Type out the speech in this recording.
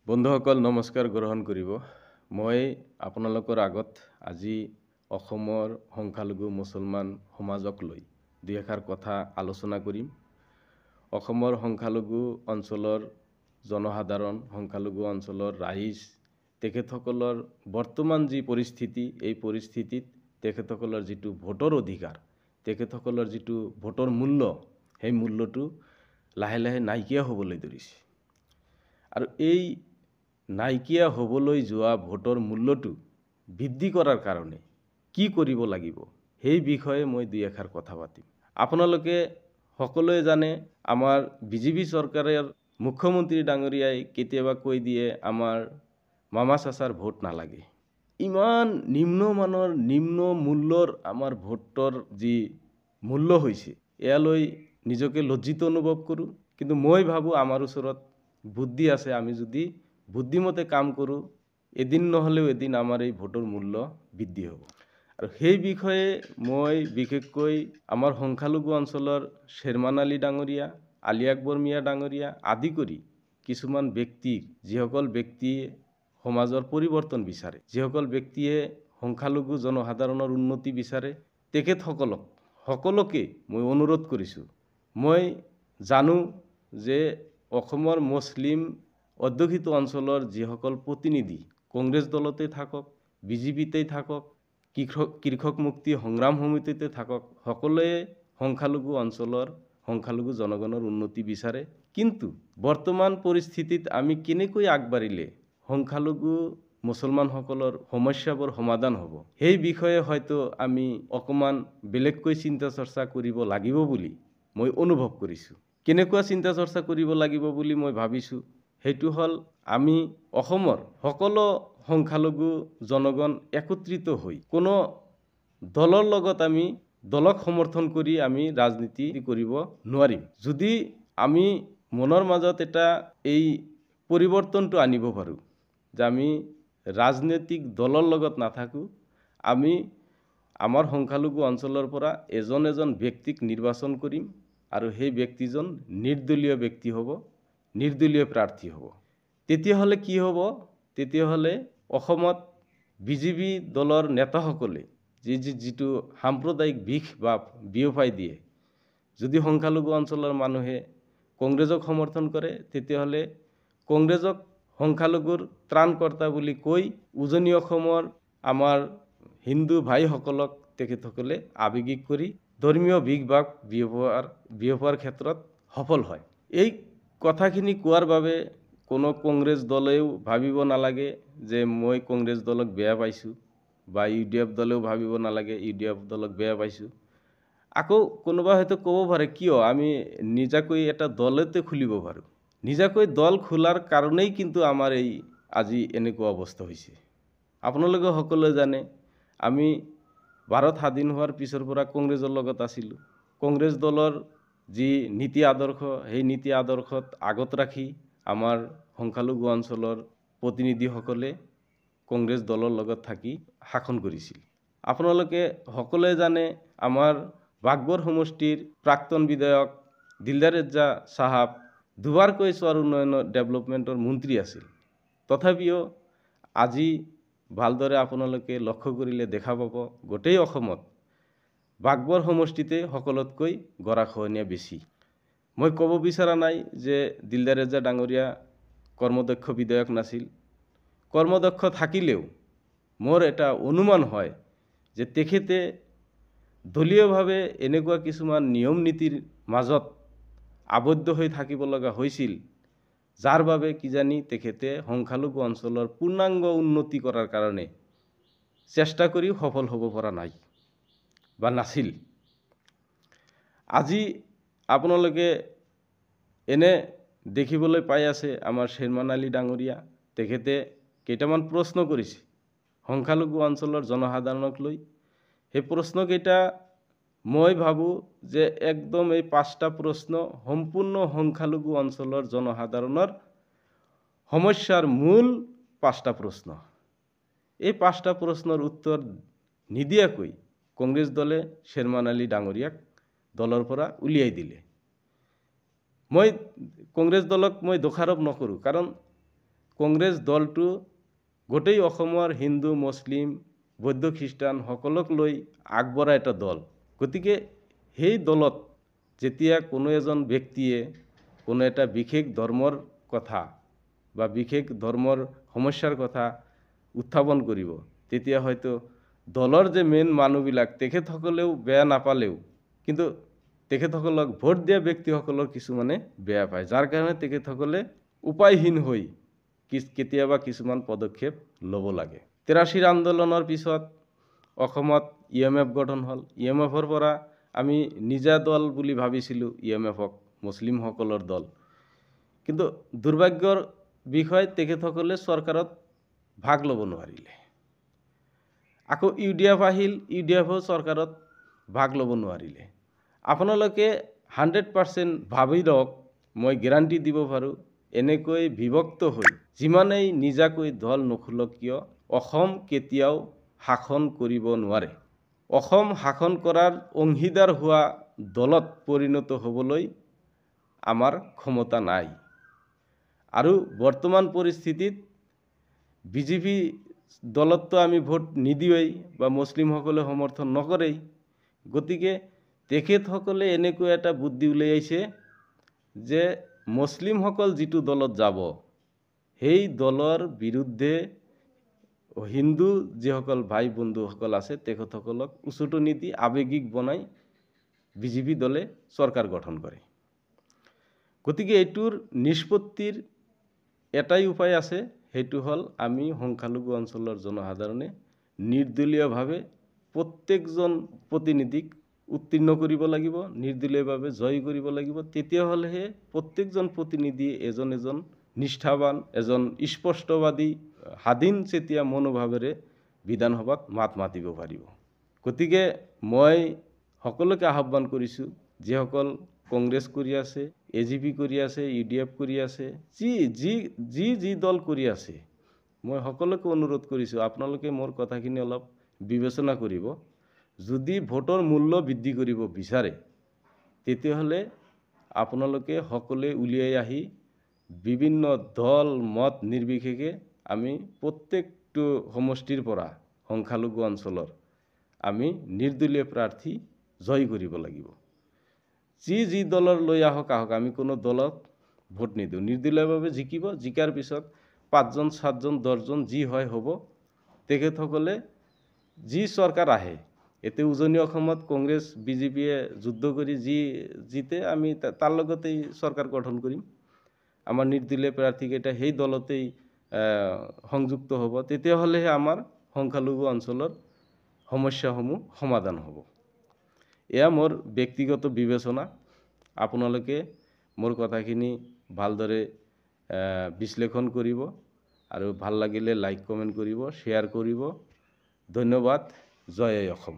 বন্ধুসকল নমস্কাৰ গ্ৰহণ কৰিব। মই আপোনালোকৰ আগত আজি অসমৰ সংখ্যালঘু মুছলমান সমাজক লৈ দুই এষাৰ কথা আলোচনা কৰিম। অসমৰ সংখ্যালঘু অঞ্চলৰ জনসাধাৰণ, সংখ্যালঘু অঞ্চলৰ ৰাইজ তেখেতসকলৰ বৰ্তমান যি পৰিস্থিতি, এই পৰিস্থিতিত তেখেতসকলৰ যিটো ভোটৰ অধিকাৰ, তেখেতসকলৰ যিটো ভোটৰ মূল্য, সেই মূল্যটো লাহে লাহে নাইকিয়া হ'বলৈ ধৰিছে। আৰু এই নাইকিয়া হ'বলৈ যোৱা ভোটৰ মূল্যটো বৃদ্ধি কৰাৰ কাৰণে কি কৰিব লাগিব, সেই বিষয়ে মই দুই এষাৰ কথা পাতিম। আপোনালোকে সকলোৱে জানে, আমাৰ বিজেপি চৰকাৰৰ মুখ্যমন্ত্ৰী ডাঙৰীয়াই কেতিয়াবা কৈ দিয়ে আমাৰ মামা চাচাৰ ভোট নালাগে। ইমান নিম্নমানৰ নিম্ন মূল্যৰ আমাৰ ভোটৰ যি মূল্য হৈছে, এয়ালৈ নিজকে লজ্জিত অনুভৱ কৰোঁ। কিন্তু মই ভাবোঁ আমাৰ ওচৰত বুদ্ধি আছে। আমি যদি বুদ্ধিমতে কাম কৰোঁ, এদিন নহ'লেও এদিন আমাৰ এই ভোটৰ মূল্য বৃদ্ধি হ'ব। আৰু সেই বিষয়ে মই বিশেষকৈ আমাৰ সংখ্যালঘু অঞ্চলৰ শ্বেৰমান আলী ডাঙৰীয়া, আলী আকবৰ মিয়া ডাঙৰীয়া আদি কৰি কিছুমান ব্যক্তিক, যিসকল ব্যক্তিয়ে সমাজৰ পৰিৱৰ্তন বিচাৰে, যিসকল ব্যক্তিয়ে সংখ্যালঘু জনসাধাৰণৰ উন্নতি বিচাৰে, তেখেতসকলক সকলোকে মই অনুৰোধ কৰিছোঁ। মই জানো যে অসমৰ মুছলিম অধ্যুষিত অঞ্চলৰ যিসকল প্ৰতিনিধি কংগ্ৰেছ দলতে থাকক, বিজেপিতেই থাকক, কৃষক মুক্তি সংগ্ৰাম সমিতিতে থাকক, সকলোৱে সংখ্যালঘু অঞ্চলৰ সংখ্যালঘু জনগণৰ উন্নতি বিচাৰে। কিন্তু বৰ্তমান পৰিস্থিতিত আমি কেনেকৈ আগবাঢ়িলে সংখ্যালঘু মুছলমানসকলৰ সমস্যাবোৰ সমাধান হ'ব, সেই বিষয়ে হয়তো আমি অকণমান বেলেগকৈ চিন্তা চৰ্চা কৰিব লাগিব বুলি মই অনুভৱ কৰিছোঁ। কেনেকুৱা চিন্তা চৰ্চা কৰিব লাগিব বুলি মই ভাবিছোঁ, সেইটো হ'ল আমি অসমৰ সকলো সংখ্যালঘু জনগণ একত্ৰিত হৈ কোনো দলৰ লগত আমি দলক সমৰ্থন কৰি আমি ৰাজনীতি কৰিব নোৱাৰিম। যদি আমি মনৰ মাজত এটা এই পৰিৱৰ্তনটো আনিব পাৰোঁ যে আমি ৰাজনৈতিক দলৰ লগত নাথাকোঁ, আমি আমাৰ সংখ্যালঘু অঞ্চলৰ পৰা এজন এজন ব্যক্তিক নিৰ্বাচন কৰিম আৰু সেই ব্যক্তিজন নিৰ্দলীয় ব্যক্তি হ'ব, নিৰ্দলীয় প্ৰাৰ্থী হ'ব। তেতিয়াহ'লে কি হ'ব? তেতিয়াহ'লে অসমত বিজেপি দলৰ নেতাসকলে যিটো সাম্প্ৰদায়িক বিষ বা বিয়পাই দিয়ে, যদি সংখ্যালঘু অঞ্চলৰ মানুহে কংগ্ৰেছক সমৰ্থন কৰে, তেতিয়াহ'লে কংগ্ৰেছক সংখ্যালঘুৰ ত্ৰাণকৰ্তা বুলি কৈ উজনি অসমৰ আমাৰ হিন্দু ভাইসকলক তেখেতসকলে আৱেগিক কৰি ধৰ্মীয় বিষ বাক বিয়পোৱাৰ ক্ষেত্ৰত সফল হয়। এই কথাখিনি কোৱাৰ বাবে কোনো কংগ্ৰেছ দলেও ভাবিব নালাগে যে মই কংগ্ৰেছ দলক বেয়া পাইছোঁ, বা UDF দলেও ভাবিব নালাগে UDF দলক বেয়া পাইছোঁ। আকৌ কোনোবা হয়তো ক'ব পাৰে, কিয় আমি নিজাকৈ এটা দলতে খুলিব পাৰোঁ। নিজাকৈ দল খোলাৰ কাৰণেই কিন্তু আমাৰ এই আজি এনেকুৱা অৱস্থা হৈছে। আপোনালোকে সকলোৱে জানে, আমি ভাৰত স্বাধীন হোৱাৰ পিছৰ পৰা কংগ্ৰেছৰ লগত আছিলোঁ। কংগ্ৰেছ দলৰ যি নীতি আদৰ্শ, সেই নীতি আদৰ্শত আগত ৰাখি আমাৰ সংখ্যালঘু অঞ্চলৰ প্ৰতিনিধিসকলে কংগ্ৰেছ দলৰ লগত থাকি শাসন কৰিছিল। আপোনালোকে সকলোৱে জানে, আমাৰ বাঘবৰ সমষ্টিৰ প্ৰাক্তন বিধায়ক দিলদাৰ ৰেজা চাহাব দুবাৰকৈ চৰ উন্নয়ন ডেভেলপমেণ্টৰ মন্ত্ৰী আছিল। তথাপিও আজি ভালদৰে আপোনালোকে লক্ষ্য কৰিলে দেখা পাব, গোটেই অসমত বাঘবৰ সমষ্টিতে সকলোতকৈ গৰাখহনীয়া বেছি। মই ক'ব বিচৰা নাই যে দিলদাৰ ৰেজা ডাঙৰীয়া কৰ্মদক্ষ বিধায়ক নাছিল। কৰ্মদক্ষ থাকিলেও মোৰ এটা অনুমান হয় যে তেখেতে দলীয়ভাৱে এনেকুৱা কিছুমান নিয়ম নীতিৰ মাজত আবদ্ধ হৈ থাকিব লগা হৈছিল, যাৰ বাবে কিজানি তেখেতে সংখ্যালঘু অঞ্চলৰ পূৰ্ণাংগ উন্নতি কৰাৰ কাৰণে চেষ্টা কৰিও সফল হ'ব পৰা নাই বা নাছিল। আজি আপোনালোকে এনে দেখিবলৈ পাই আছে, আমাৰ শ্বেৰমান আলী ডাঙৰীয়া তেখেতে কেইটামান প্ৰশ্ন কৰিছে সংখ্যালঘু অঞ্চলৰ জনসাধাৰণক লৈ। সেই প্ৰশ্নকেইটা মই ভাবোঁ যে একদম এই 5টা প্ৰশ্ন সম্পূৰ্ণ সংখ্যালঘু অঞ্চলৰ জনসাধাৰণৰ সমস্যাৰ মূল 5টা প্ৰশ্ন। এই 5টা প্ৰশ্নৰ উত্তৰ নিদিয়াকৈ কংগ্ৰেছ দলে শ্বেৰমান আলী ডাঙৰীয়াক দলৰ পৰা উলিয়াই দিলে। মই কংগ্ৰেছ দলক মই দোষাৰোপ নকৰোঁ, কাৰণ কংগ্ৰেছ দলটো গোটেই অসমৰ হিন্দু মুছলিম বৌদ্ধ খ্ৰীষ্টান সকলক লৈ আগবঢ়া এটা দল। গতিকে সেই দলত যেতিয়া কোনো এজন ব্যক্তিয়ে কোনো এটা বিশেষ ধৰ্মৰ কথা বা বিশেষ ধৰ্মৰ সমস্যাৰ কথা উত্থাপন কৰিব, তেতিয়া হয়তো দলৰ যে মেইন মানুহবিলাক তেখেতসকলেও বেয়া নাপালেও কিন্তু তেখেতসকলক ভোট দিয়া ব্যক্তিসকলৰ কিছুমানে বেয়া পায়, যাৰ কাৰণে তেখেতসকলে উপায়হীন হৈ কেতিয়াবা কিছুমান পদক্ষেপ ল'ব লাগে। ৮৩ আন্দোলনৰ পিছত অসমত IMF গঠন হ'ল। IMFৰ পৰা আমি নিজা দল বুলি ভাবিছিলোঁ IMFক, মুছলিমসকলৰ দল। কিন্তু দুৰ্ভাগ্যৰ বিষয় তেখেতসকলে চৰকাৰত ভাগ ল'ব নোৱাৰিলে। আকৌ UDF আহিল, UDFও চৰকাৰত ভাগ ল'ব নোৱাৰিলে। আপোনালোকে 100% ভাবি লওক, মই গেৰাণ্টি দিব পাৰোঁ, এনেকৈ বিভক্ত হৈ যিমানেই নিজাকৈ দল নখোলক কিয় অসম কেতিয়াও শাসন কৰিব নোৱাৰে। অসম শাসন কৰাৰ অংশীদাৰ হোৱা দলত পৰিণত হ'বলৈ আমাৰ ক্ষমতা নাই। আৰু বৰ্তমান পৰিস্থিতিত বিজেপি দলততো আমি ভোট নিদিওঁৱেই বা মুছলিমসকলে সমৰ্থন নকৰেই। গতিকে তেখেতসকলে এনেকৈ এটা বুদ্ধি উলিয়াইছে যে মুছলিমসকল যিটো দলত যাব সেই দলৰ বিৰুদ্ধে হিন্দু যিসকল ভাই বন্ধুসকল আছে তেখেতসকলক উচটনি দি আৱেগিক বনাই বিজেপি দলে চৰকাৰ গঠন কৰে। গতিকে এইটোৰ নিষ্পত্তিৰ এটাই উপায় আছে, সেইটো হ'ল আমি সংখ্যালঘু অঞ্চলৰ জনসাধাৰণে নিৰ্দলীয়ভাৱে প্ৰত্যেকজন প্ৰতিনিধিক উত্তীৰ্ণ কৰিব লাগিব, নিৰ্দলীয়ভাৱে জয় কৰিব লাগিব। তেতিয়াহ'লেহে প্ৰত্যেকজন প্ৰতিনিধি এজন এজন নিষ্ঠাবান, এজন স্পষ্টবাদী, স্বাধীন চেতিয়া মনোভাৱেৰে বিধানসভাত মাত মাতিব পাৰিব। গতিকে মই সকলোকে আহ্বান কৰিছোঁ, যিসকল কংগ্ৰেছ কৰি আছে, AGP কৰি আছে, UDF কৰি আছে, যি দল কৰি আছে, মই সকলোকে অনুৰোধ কৰিছোঁ আপোনালোকে মোৰ কথাখিনি অলপ বিবেচনা কৰিব। যদি ভোটৰ মূল্য বৃদ্ধি কৰিব বিচাৰে তেতিয়াহ'লে আপোনালোকে সকলোৱে উলিয়াই আহি বিভিন্ন দল মত নিৰ্বিশেষে আমি প্ৰত্যেকটো সমষ্টিৰ পৰা সংখ্যালঘু অঞ্চলৰ আমি নিৰ্দলীয় প্ৰাৰ্থী জয় কৰিব লাগিব। যি দলৰ লৈ আহক, আমি কোনো দলত ভোট নিদিওঁ, নিৰ্দলীয়ভাৱে জিকিব, জিকাৰ পিছত 5জন 7জন 10জন যি হয় হ'ব। তেখেতসকলে যি চৰকাৰ আহে, এতিয়া উজনি অসমত কংগ্ৰেছ বিজেপিয়ে যুদ্ধ কৰি যি জিতে আমি তাৰ লগতেই চৰকাৰ গঠন কৰিম। আমাৰ নিৰ্দলীয় প্ৰাৰ্থীকেইটা সেই দলতেই সংযুক্ত হ'ব, তেতিয়াহ'লেহে আমাৰ সংখ্যালঘু অঞ্চলৰ সমস্যাসমূহ সমাধান হ'ব। এয়া মোৰ ব্যক্তিগত বিবেচনা। আপোনালোকে মোৰ কথাখিনি ভালদৰে বিশ্লেষণ কৰিব আৰু ভাল লাগিলে লাইক কমেণ্ট কৰিব, শ্বেয়াৰ কৰিব। ধন্যবাদ। জয় অসম।